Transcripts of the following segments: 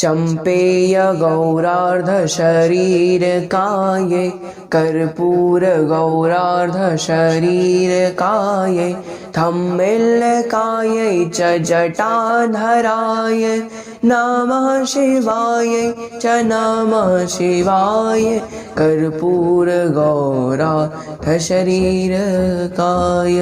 चम्पेय गौरार्ध शरीर काये कर्पूर गौरार्ध शरीर काये थम्मिल काये च जटाधराय नमः शिवाय च नमः शिवाय कर्पूर गौरार्ध शरीर काय।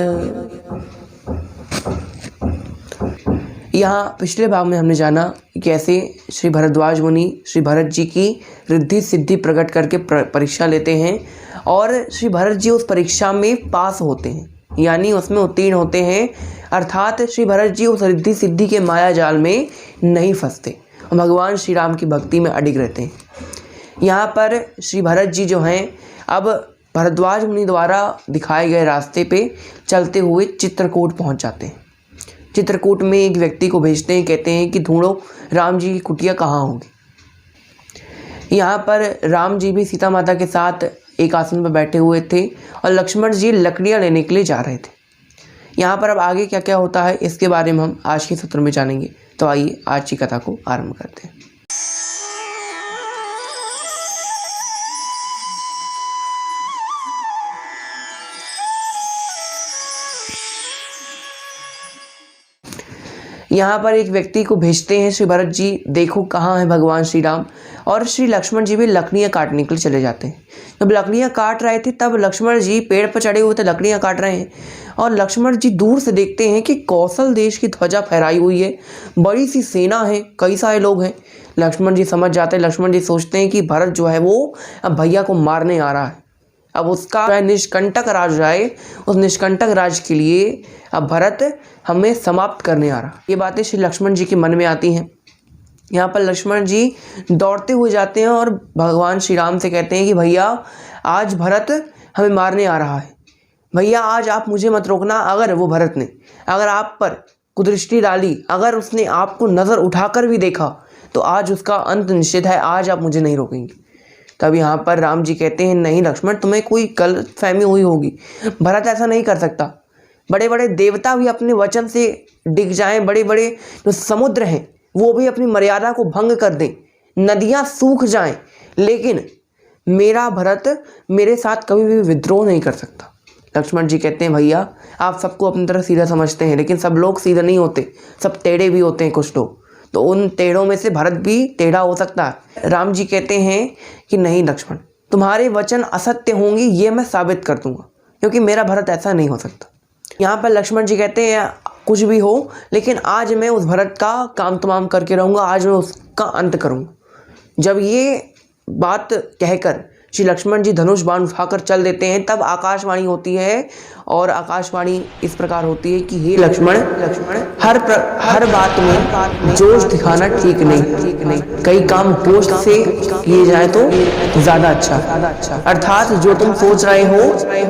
यहाँ पिछले भाग में हमने जाना कि कैसे श्री भरद्वाज मुनि श्री भरत जी की रिद्धि सिद्धि प्रकट करके परीक्षा लेते हैं और श्री भरत जी उस परीक्षा में पास होते हैं, यानी उसमें उत्तीर्ण होते हैं। अर्थात श्री भरत जी उस रिद्धि सिद्धि के माया जाल में नहीं फंसते और भगवान श्री राम की भक्ति में अडिग रहते हैं। यहाँ पर श्री भरत जी जो हैं अब भरद्वाज मुनि द्वारा दिखाए गए रास्ते पे चलते हुए चित्रकूट पहुँच जाते हैं। चित्रकूट में एक व्यक्ति को भेजते हैं, कहते हैं कि ढूंढो राम जी की कुटिया कहाँ होगी। यहाँ पर राम जी भी सीता माता के साथ एक आसन पर बैठे हुए थे और लक्ष्मण जी लकड़ियाँ लेने के लिए जा रहे थे। यहाँ पर अब आगे क्या क्या होता है इसके बारे में हम आज के सत्र में जानेंगे। तो आइए आज की कथा को आरंभ करते हैं। यहाँ पर एक व्यक्ति को भेजते हैं श्री भरत जी, देखो कहाँ है भगवान श्री राम। और श्री लक्ष्मण जी भी लकड़ियाँ काटने के लिए चले जाते हैं। जब लकड़ियाँ काट रहे थे तब लक्ष्मण जी पेड़ पर चढ़े हुए थे, लकड़ियाँ काट रहे हैं और लक्ष्मण जी दूर से देखते हैं कि कौशल देश की ध्वजा फहराई हुई है, बड़ी सी सेना है, कई सारे लोग हैं। लक्ष्मण जी समझ जाते हैं, लक्ष्मण जी सोचते हैं कि भरत जो है वो अब भैया को मारने आ रहा है, अब उसका निष्कंटक राज आए, उस निष्कंटक राज के लिए अब भरत हमें समाप्त करने आ रहा। ये बातें श्री लक्ष्मण जी के मन में आती हैं। यहाँ पर लक्ष्मण जी दौड़ते हुए जाते हैं और भगवान श्री राम से कहते हैं कि भैया आज भरत हमें मारने आ रहा है, भैया आज आप मुझे मत रोकना। अगर वो भरत ने अगर आप पर कुदृष्टि डाली, अगर उसने आपको नज़र उठाकर भी देखा तो आज उसका अंत निश्चित है, आज आप मुझे नहीं रोकेंगे। तब यहाँ पर राम जी कहते हैं नहीं लक्ष्मण, तुम्हें कोई गलतफहमी हुई होगी, भरत ऐसा नहीं कर सकता। बड़े बड़े देवता भी अपने वचन से डिग जाएं, बड़े बड़े जो समुद्र हैं वो भी अपनी मर्यादा को भंग कर दें, नदियाँ सूख जाएं, लेकिन मेरा भरत मेरे साथ कभी भी विद्रोह नहीं कर सकता। लक्ष्मण जी कहते हैं भैया आप सबको अपनी तरह सीधा समझते हैं, लेकिन सब लोग सीधे नहीं होते, सब टेढ़े भी होते हैं कुछ लोग, तो उन टेढ़ों में से भरत भी टेढ़ा हो सकता है। राम जी कहते हैं कि नहीं लक्ष्मण, तुम्हारे वचन असत्य होंगे ये मैं साबित कर दूंगा, क्योंकि मेरा भरत ऐसा नहीं हो सकता। यहाँ पर लक्ष्मण जी कहते हैं कुछ भी हो, लेकिन आज मैं उस भरत का काम तमाम करके रहूँगा, आज मैं उसका अंत करूँगा। जब ये बात कहकर श्री लक्ष्मण जी धनुष बाण उठाकर चल देते हैं तब आकाशवाणी होती है और आकाशवाणी इस प्रकार होती है कि हे लक्ष्मण, हर बात में जोश दिखाना ठीक नहीं, कई काम होश से किए जाए तो ज़्यादा अच्छा। अर्थात जो तुम सोच रहे हो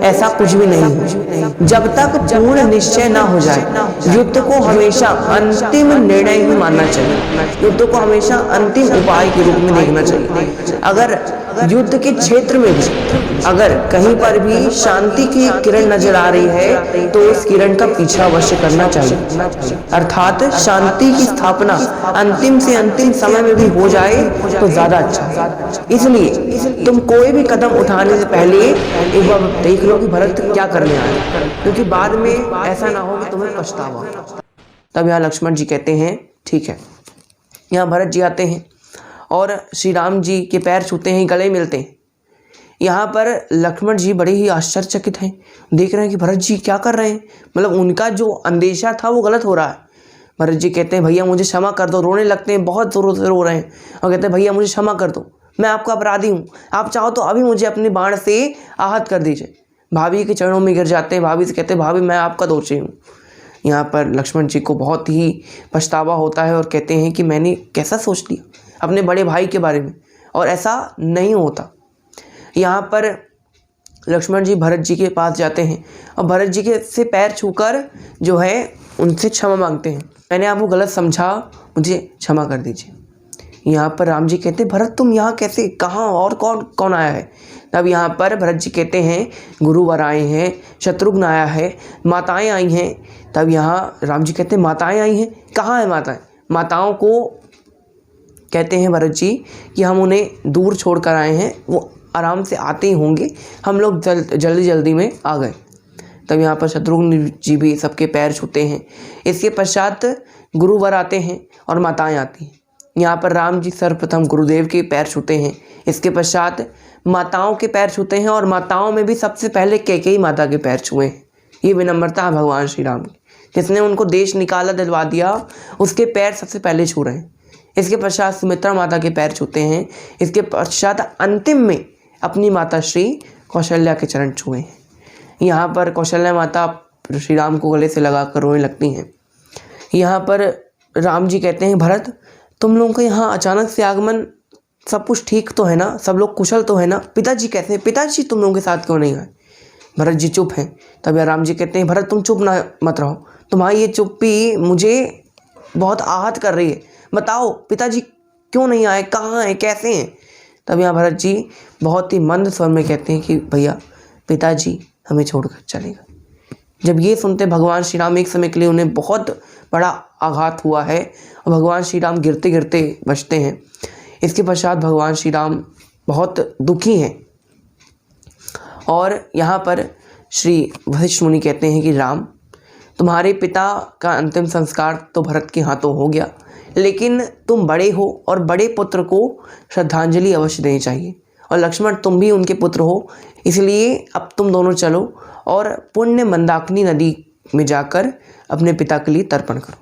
ऐसा कुछ भी नहीं है। जब तक पूर्ण निश्चय ना हो जाए युद्ध को हमेशा अंतिम निर्णय ही मानना चाहिए, युद्ध को हमेशा अंतिम उपाय के रूप में देखना चाहिए। अगर युद्ध के क्षेत्र में भी अगर कहीं पर भी शांति की किरण नजर आ रही है तो उस किरण का पीछा अवश्य करना चाहिए। अर्थात शांति की स्थापना अंतिम से अंतिम समय में भी हो जाए तो ज्यादा अच्छा। इसलिए तुम कोई भी कदम उठाने से पहले एक बार देख लो कि भरत क्या करने आए, क्योंकि बाद में ऐसा ना हो कि तुम्हें पछतावा। तब यहाँ लक्ष्मण जी कहते हैं ठीक है। यहाँ भरत जी आते हैं और श्री राम जी के पैर छूते हैं, गले मिलते हैं। यहाँ पर लक्ष्मण जी बड़े ही आश्चर्यचकित हैं, देख रहे हैं कि भरत जी क्या कर रहे हैं, मतलब उनका जो अंदेशा था वो गलत हो रहा है। भरत जी कहते हैं भैया मुझे क्षमा कर दो, रोने लगते हैं, बहुत ज़ोरों से रो रहे हैं और कहते हैं भैया मुझे क्षमा कर दो, मैं आपका अपराधी हूँ, आप चाहो तो अभी मुझे अपने बाण से आहत कर दीजिए। भाभी के चरणों में गिर जाते हैं, भाभी से कहते हैं भाभी मैं आपका दोषी हूँ। यहाँ पर लक्ष्मण जी को बहुत ही पछतावा होता है और कहते हैं कि मैंने कैसा सोच लिया अपने बड़े भाई के बारे में, और ऐसा नहीं होता। यहाँ पर लक्ष्मण जी भरत जी के पास जाते हैं और भरत जी के से पैर छूकर जो है उनसे क्षमा मांगते हैं, मैंने आपको गलत समझा, मुझे क्षमा कर दीजिए। यहाँ पर राम जी कहते हैं भरत तुम यहाँ कैसे, कहाँ और कौन कौन आया है। तब यहाँ पर भरत जी कहते हैं गुरुवर आए हैं, शत्रुघ्न आया है, माताएं आई हैं। तब यहाँ राम जी कहते हैं माताएं आई हैं, कहाँ है माताएं। माताओं को कहते हैं भरत जी कि हम उन्हें दूर छोड़ कर आए हैं, वो आराम से आते ही होंगे, हम लोग जल्दी जल्दी में आ गए। तब यहाँ पर शत्रुघ्न जी भी सबके पैर छूते हैं। इसके पश्चात गुरुवर आते हैं और माताएं आती हैं। यहाँ पर राम जी सर्वप्रथम गुरुदेव के पैर छूते हैं, इसके पश्चात माताओं के पैर छूते हैं और माताओं में भी सबसे पहले कैकेयी माता के पैर छुए हैं। ये विनम्रता है भगवान श्री राम की, जिसने उनको देश निकाला दिलवा दिया, उसके पैर सबसे पहले छू रहे हैं। इसके पश्चात सुमित्रा माता के पैर छूते हैं। इसके पश्चात अंतिम में अपनी माता श्री कौशल्या के चरण छुए हैं। यहाँ पर कौशल्या माता श्री राम को गले से लगा कर रोने लगती हैं। यहाँ पर राम जी कहते हैं, भरत तुम लोगों का यहाँ अचानक से आगमन, सब कुछ ठीक तो है ना, सब लोग कुशल तो है ना, पिताजी कैसे हैं, पिताजी तुम लोगों के साथ क्यों नहीं आए? भरत जी चुप हैं। तब राम जी कहते हैं, भरत तुम चुप ना मत रहो, तुम्हारी ये चुप्पी मुझे बहुत आहत कर रही है, बताओ पिताजी क्यों नहीं आए, कहाँ हैं, कैसे हैं? तब यहाँ भरत जी बहुत ही मंद स्वर में कहते हैं कि भैया पिताजी हमें छोड़कर चलेगा। जब ये सुनते भगवान श्री राम, एक समय के लिए उन्हें बहुत बड़ा आघात हुआ है और भगवान श्री राम गिरते गिरते बचते हैं। इसके पश्चात भगवान श्री राम बहुत दुखी हैं और यहाँ पर श्री वशिष्ठ मुनि कहते हैं कि राम तुम्हारे पिता का अंतिम संस्कार तो भरत के हाथों हो गया, लेकिन तुम बड़े हो और बड़े पुत्र को श्रद्धांजलि अवश्य देनी चाहिए, और लक्ष्मण तुम भी उनके पुत्र हो, इसलिए अब तुम दोनों चलो और पुण्य मंदाकिनी नदी में जाकर अपने पिता के लिए तर्पण करो।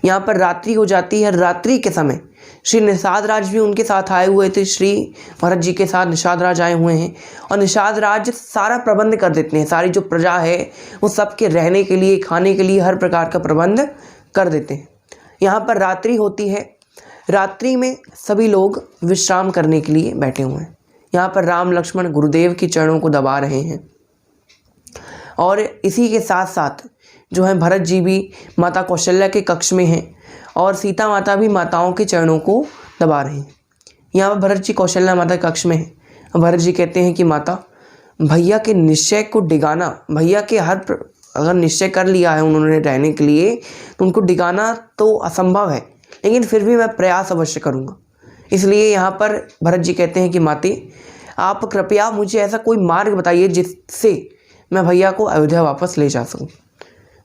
यहाँ पर रात्रि हो जाती है। रात्रि के समय श्री निषाद राज भी उनके साथ आए हुए थे। श्री भरत जी के साथ निषाद राज आए हुए हैं और निषाद राज सारा प्रबंध कर देते हैं। सारी जो प्रजा है वो सबके रहने के लिए, खाने के लिए हर प्रकार का प्रबंध कर देते हैं। यहाँ पर रात्रि होती है। रात्रि में सभी लोग विश्राम करने के लिए बैठे हुए हैं। यहाँ पर राम लक्ष्मण गुरुदेव के चरणों को दबा रहे हैं और इसी के साथ साथ जो है भरत जी भी माता कौशल्या के कक्ष में हैं और सीता माता भी माताओं के चरणों को दबा रहे हैं। यहाँ पर भरत जी कौशल्या माता के कक्ष में हैं। भरत जी कहते हैं कि माता भैया के निश्चय को डिगाना, भैया के अगर निश्चय कर लिया है उन्होंने रहने के लिए तो उनको डिगाना तो असंभव है, लेकिन फिर भी मैं प्रयास अवश्य करूँगा। इसलिए यहाँ पर भरत जी कहते हैं कि माते आप कृपया मुझे ऐसा कोई मार्ग बताइए जिससे मैं भैया को अयोध्या वापस ले जा सकूँ।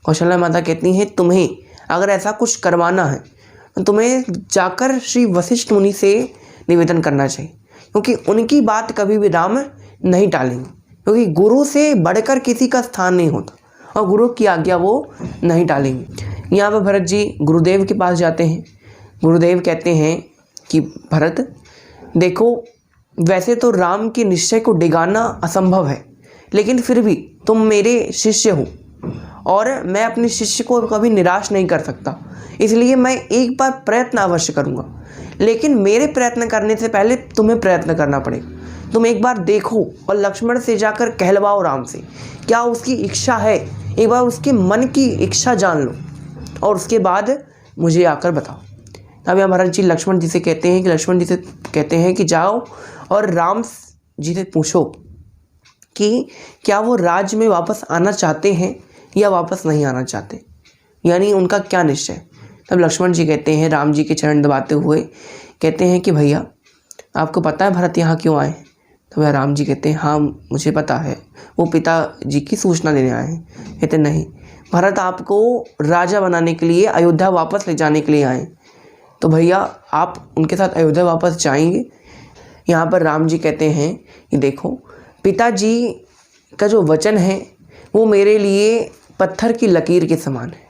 कौशल्या माता कहती हैं तुम्हें अगर ऐसा कुछ करवाना है तो तुम्हें जाकर श्री वशिष्ठ मुनि से निवेदन करना चाहिए, क्योंकि उनकी बात कभी भी राम नहीं टालेंगे, क्योंकि गुरु से बढ़कर किसी का स्थान नहीं होता और गुरु की आज्ञा वो नहीं टालेंगे। यहाँ पर भरत जी गुरुदेव के पास जाते हैं। गुरुदेव कहते हैं कि भरत देखो, वैसे तो राम के निश्चय को डिगाना असंभव है, लेकिन फिर भी तुम मेरे शिष्य हो और मैं अपने शिष्य को कभी निराश नहीं कर सकता, इसलिए मैं एक बार प्रयत्न अवश्य करूँगा। लेकिन मेरे प्रयत्न करने से पहले तुम्हें प्रयत्न करना पड़ेगा। तुम एक बार देखो और लक्ष्मण से जाकर कहलवाओ राम से, क्या उसकी इच्छा है, एक बार उसके मन की इच्छा जान लो और उसके बाद मुझे आकर बताओ। अब यहाँ भरत जी लक्ष्मण जी से कहते हैं कि जाओ और राम जी से पूछो कि क्या वो राज्य में वापस आना चाहते हैं या वापस नहीं आना चाहते, यानी उनका क्या निश्चय। तब लक्ष्मण जी कहते हैं, राम जी के चरण दबाते हुए कहते हैं कि भैया आपको पता है भरत यहाँ क्यों आए? तब राम जी कहते हैं हाँ मुझे पता है, वो पिताजी की सूचना देने आए हैं। कहते नहीं, भरत आपको राजा बनाने के लिए अयोध्या वापस ले जाने के लिए आए, तो भैया आप उनके साथ अयोध्या वापस जाएंगे? यहाँ पर राम जी कहते हैं कि देखो, पिताजी का जो वचन है वो मेरे लिए पत्थर की लकीर के समान है,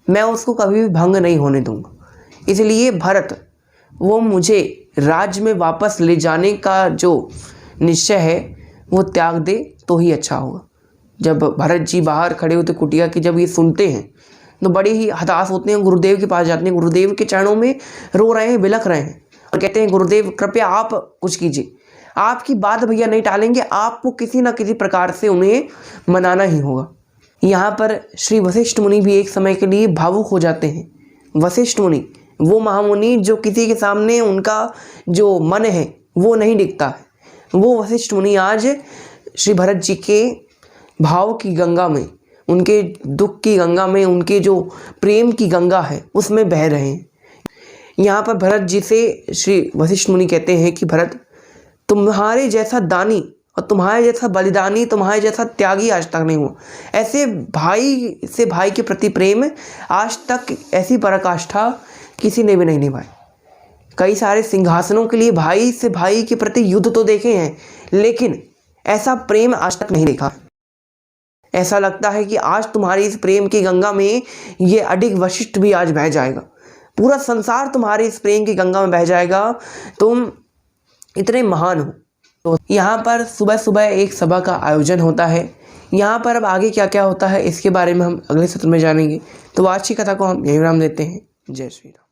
मैं उसको कभी भी भंग नहीं होने दूंगा। इसलिए भरत वो मुझे राज्य में वापस ले जाने का जो निश्चय है वो त्याग दे तो ही अच्छा होगा। जब भरत जी बाहर खड़े होते कुटिया की, जब ये सुनते हैं तो बड़े ही हताश होते हैं। गुरुदेव के पास जाते हैं, गुरुदेव के चरणों में रो रहे हैं, बिलख रहे हैं और कहते हैं गुरुदेव कृपया आप कुछ कीजिए, आपकी बात भैया नहीं टालेंगे, आपको किसी ना किसी प्रकार से उन्हें मनाना ही होगा। यहाँ पर श्री वशिष्ठ मुनि भी एक समय के लिए भावुक हो जाते हैं। वशिष्ठ मुनि वो महामुनि जो किसी के सामने उनका जो मन है वो नहीं दिखता है, वो वशिष्ठ मुनि आज श्री भरत जी के भाव की गंगा में, उनके दुख की गंगा में, उनके जो प्रेम की गंगा है उसमें बह रहे हैं। यहाँ पर भरत जी से श्री वशिष्ठ मुनि कहते हैं कि भरत, तुम्हारे जैसा दानी और तुम्हारे जैसा बलिदानी, तुम्हारे जैसा त्यागी आज तक नहीं हुआ। ऐसे भाई से भाई के प्रति प्रेम आज तक, ऐसी पराकाष्ठा किसी ने भी नहीं निभाई। कई सारे सिंहासनों के लिए भाई से भाई के प्रति युद्ध तो देखे हैं, लेकिन ऐसा प्रेम आज तक नहीं देखा। ऐसा लगता है कि आज तुम्हारी इस प्रेम की गंगा में ये अडिग वशिष्ठ भी आज बह जाएगा, पूरा संसार तुम्हारे इस प्रेम की गंगा में बह जाएगा, तुम इतने महान हो। तो यहाँ पर सुबह सुबह एक सभा का आयोजन होता है। यहाँ पर अब आगे क्या क्या होता है इसके बारे में हम अगले सत्र में जानेंगे। तो आज की कथा को हम यहीं विराम देते हैं। जय श्री राम।